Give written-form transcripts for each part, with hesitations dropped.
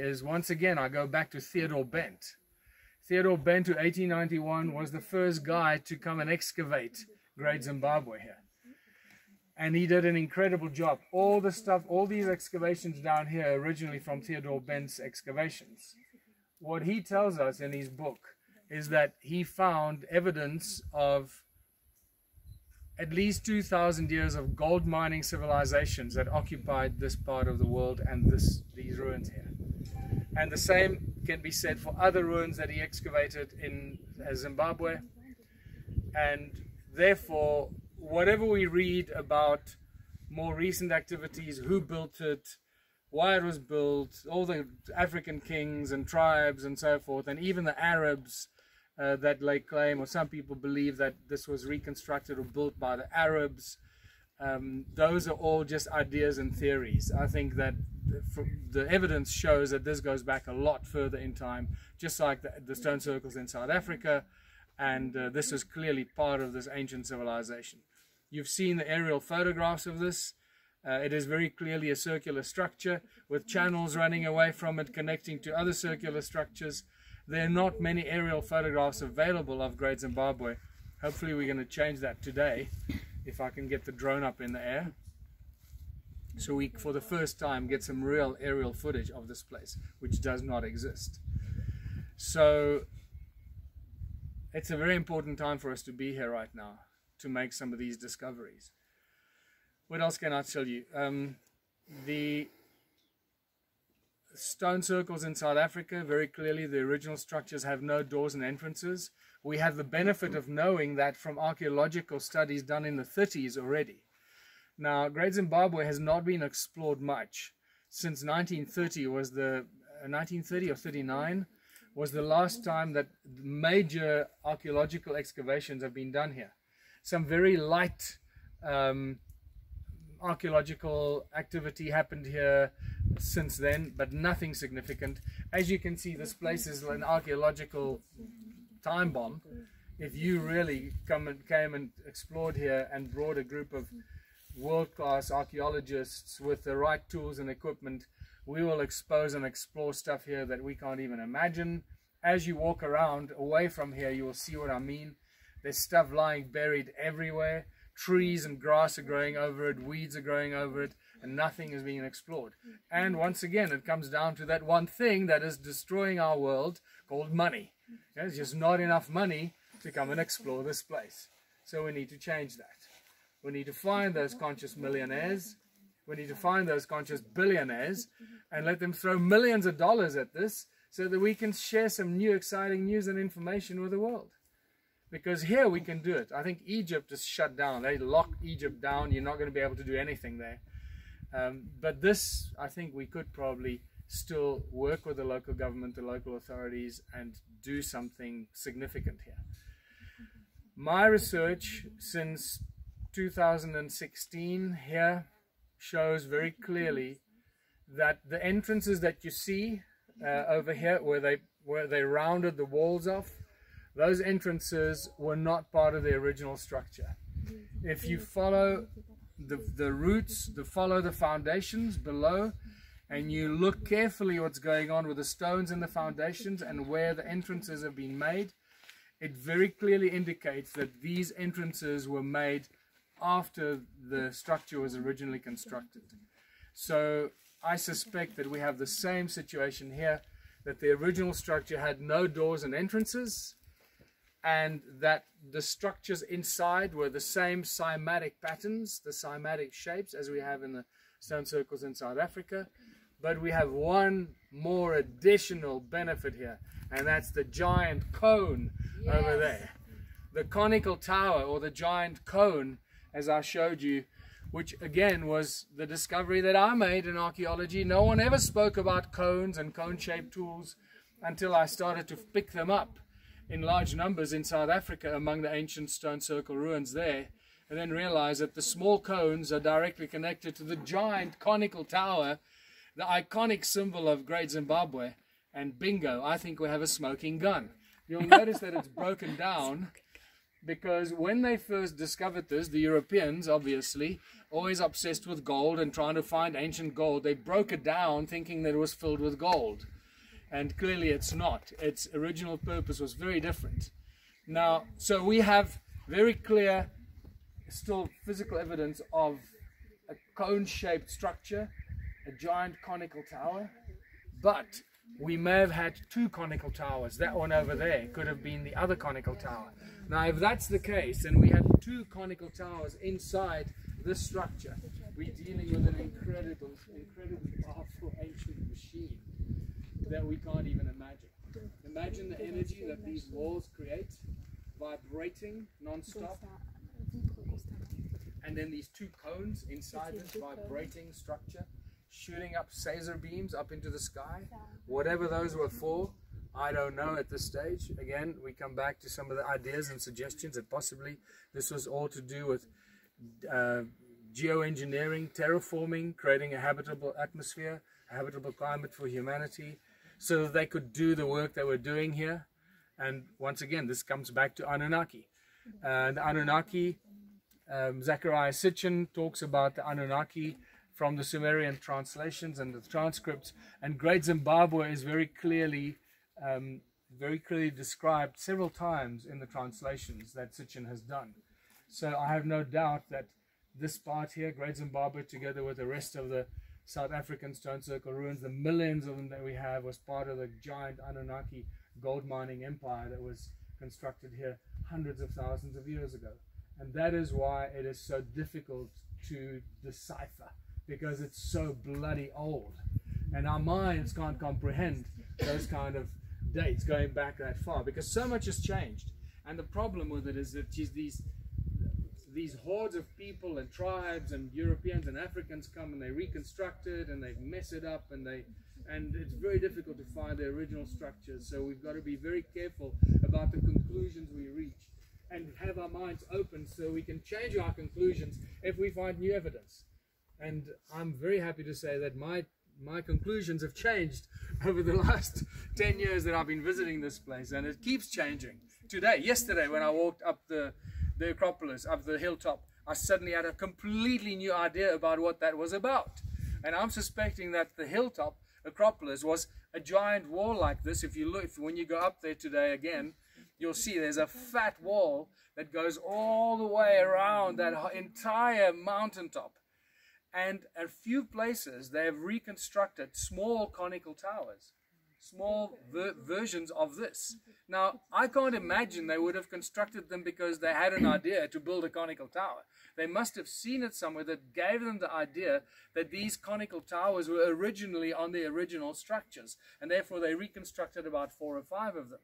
is, once again, I go back to Theodore Bent. Theodore Bent, who 1891 was the first guy to come and excavate Great Zimbabwe here. And he did an incredible job. All the stuff, all these excavations down here, originally from Theodore Bent's excavations. What he tells us in his book is that he found evidence of at least 2,000 years of gold mining civilizations that occupied this part of the world and these ruins here. And the same can be said for other ruins that he excavated in Zimbabwe. And therefore, whatever we read about more recent activities, who built it, why it was built, all the African kings and tribes and so forth, and even the Arabs that lay claim, or some people believe that this was reconstructed or built by the Arabs. Those are all just ideas and theories. I think that the evidence shows that this goes back a lot further in time, just like the stone circles in South Africa, and this is clearly part of this ancient civilization. You've seen the aerial photographs of this. It is very clearly a circular structure with channels running away from it, connecting to other circular structures. There are not many aerial photographs available of Great Zimbabwe. Hopefully we're going to change that today, if I can get the drone up in the air. So we, for the first time, get some real aerial footage of this place, which does not exist. So it's a very important time for us to be here right now to make some of these discoveries. What else can I tell you? The stone circles in South Africa, very clearly the original structures have no doors and entrances. We have the benefit of knowing that from archaeological studies done in the 30s already. Now, Great Zimbabwe has not been explored much since 1930 was the 1930 or 39 was the last time that major archaeological excavations have been done here. Some very light archaeological activity happened here since then, but nothing significant. As you can see, this place is an archaeological time bomb. If you really came and explored here and brought a group of world-class archaeologists with the right tools and equipment, we will expose and explore stuff here that we can't even imagine. As you walk around away from here, you will see what I mean. There's stuff lying buried everywhere. Trees and grass are growing over it, weeds are growing over it, and nothing is being explored. And once again, it comes down to that one thing that is destroying our world, called money. There's just not enough money to come and explore this place. So we need to change that. We need to find those conscious millionaires. We need to find those conscious billionaires and let them throw millions of dollars at this so that we can share some new exciting news and information with the world. Because here we can do it. I think Egypt is shut down. They locked Egypt down. You're not going to be able to do anything there. But this, I think we could probably still work with the local government, the local authorities, and do something significant here. My research since 2016 here shows very clearly that the entrances that you see over here, where they rounded the walls off, those entrances were not part of the original structure. If you follow the roots, follow the foundations below, and you look carefully what's going on with the stones in the foundations and where the entrances have been made, it very clearly indicates that these entrances were made after the structure was originally constructed. So I suspect that we have the same situation here, that the original structure had no doors and entrances, and that the structures inside were the same cymatic patterns, the cymatic shapes as we have in the stone circles in South Africa. But we have one more additional benefit here, and that's the giant cone over there. The conical tower, or the giant cone, as I showed you, which again was the discovery that I made in archaeology. No one ever spoke about cones and cone-shaped tools until I started to pick them up in large numbers in South Africa among the ancient stone circle ruins there, and then realized that the small cones are directly connected to the giant conical tower, the iconic symbol of Great Zimbabwe. And bingo, I think we have a smoking gun. You'll notice that it's broken down, because when they first discovered this, the Europeans, obviously, always obsessed with gold and trying to find ancient gold. They broke it down thinking that it was filled with gold. And clearly it's not. Its original purpose was very different. Now, so we have very clear, still physical evidence of a cone-shaped structure, a giant conical tower, but we may have had two conical towers. That one over there could have been the other conical tower. Now, if that's the case, and we had two conical towers inside this structure, we're dealing with an incredibly powerful ancient machine that we can't even imagine. Imagine the energy that these walls create, vibrating non-stop, and then these two cones inside this vibrating structure, shooting up laser beams up into the sky. Whatever those were for, I don't know at this stage. Again, we come back to some of the ideas and suggestions that possibly this was all to do with geoengineering, terraforming, creating a habitable atmosphere, a habitable climate for humanity, so that they could do the work they were doing here. And once again, this comes back to Anunnaki. The Anunnaki, Zechariah Sitchin talks about the Anunnaki from the Sumerian translations and the transcripts, and Great Zimbabwe is very clearly described several times in the translations that Sitchin has done. So I have no doubt that this part here, Great Zimbabwe, together with the rest of the South African stone circle ruins, the millions of them that we have, was part of the giant Anunnaki gold mining empire that was constructed here hundreds of thousands of years ago. And that is why it is so difficult to decipher, because it's so bloody old. And our minds can't comprehend those kind of dates going back that far, because so much has changed. And the problem with it is that these hordes of people and tribes and Europeans and Africans come and they reconstruct it and they mess it up, and it's very difficult to find the original structures. So we've got to be very careful about the conclusions we reach and have our minds open so we can change our conclusions if we find new evidence. And I'm very happy to say that my conclusions have changed over the last 10 years that I've been visiting this place, and it keeps changing. Yesterday when I walked up the Acropolis, up the hilltop, I suddenly had a completely new idea about what that was about. And I'm suspecting that the hilltop Acropolis was a giant wall like this. If you look, when you go up there today again, you'll see there's a fat wall that goes all the way around that entire mountaintop. And at a few places they have reconstructed small conical towers, small versions of this. Now, I can't imagine they would have constructed them because they had an idea to build a conical tower. They must have seen it somewhere that gave them the idea that these conical towers were originally on the original structures, and therefore they reconstructed about 4 or 5 of them.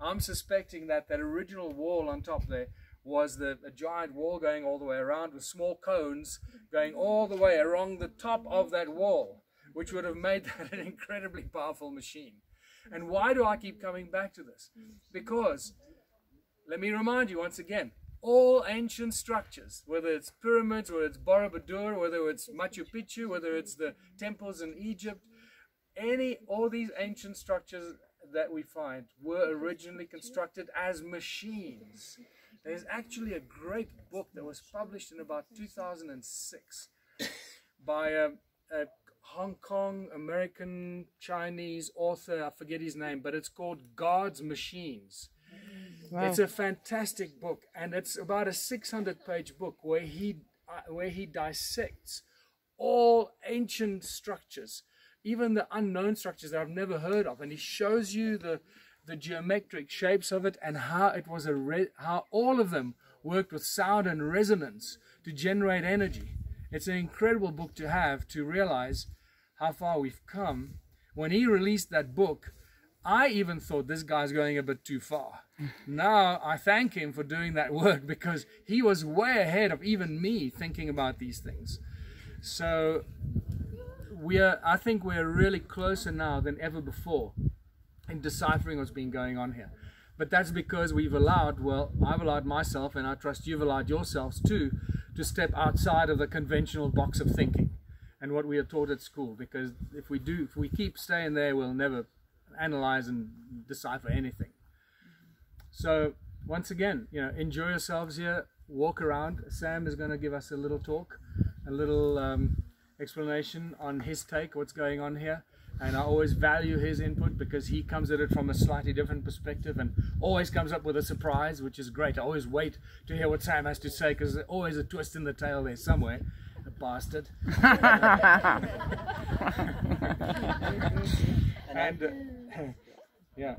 I'm suspecting that that original wall on top there was a giant wall going all the way around with small cones going all the way along the top of that wall, which would have made that an incredibly powerful machine. And why do I keep coming back to this? Because, let me remind you once again, all ancient structures, whether it's pyramids, whether it's Borobudur, whether it's Machu Picchu, whether it's the temples in Egypt, all these ancient structures that we find were originally constructed as machines. There's actually a great book that was published in about 2006 by a Hong Kong, American, Chinese author, I forget his name, but it's called God's Machines. Wow. It's a fantastic book, and it's about a 600-page book where he dissects all ancient structures, even the unknown structures that I've never heard of, and he shows you the geometric shapes of it and how it was how all of them worked with sound and resonance to generate energy. It's an incredible book to have, to realize how far we've come. When he released that book, I even thought this guy's going a bit too far. Now I thank him for doing that work, because he was way ahead of even me thinking about these things. So I think we're really closer now than ever before in deciphering what's been going on here. But that's because I've allowed myself, and I trust you've allowed yourselves too, to step outside of the conventional box of thinking and what we are taught at school. Because if we keep staying there, we'll never analyze and decipher anything. So once again, enjoy yourselves here, walk around. Sam is going to give us a little talk. a little explanation on his take, what's going on here. And I always value his input because he comes at it from a slightly different perspective and always comes up with a surprise, which is great. I always wait to hear what Sam has to say because there's always a twist in the tail there somewhere. The bastard. And yeah,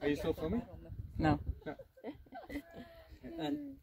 are you still filming? No. No. And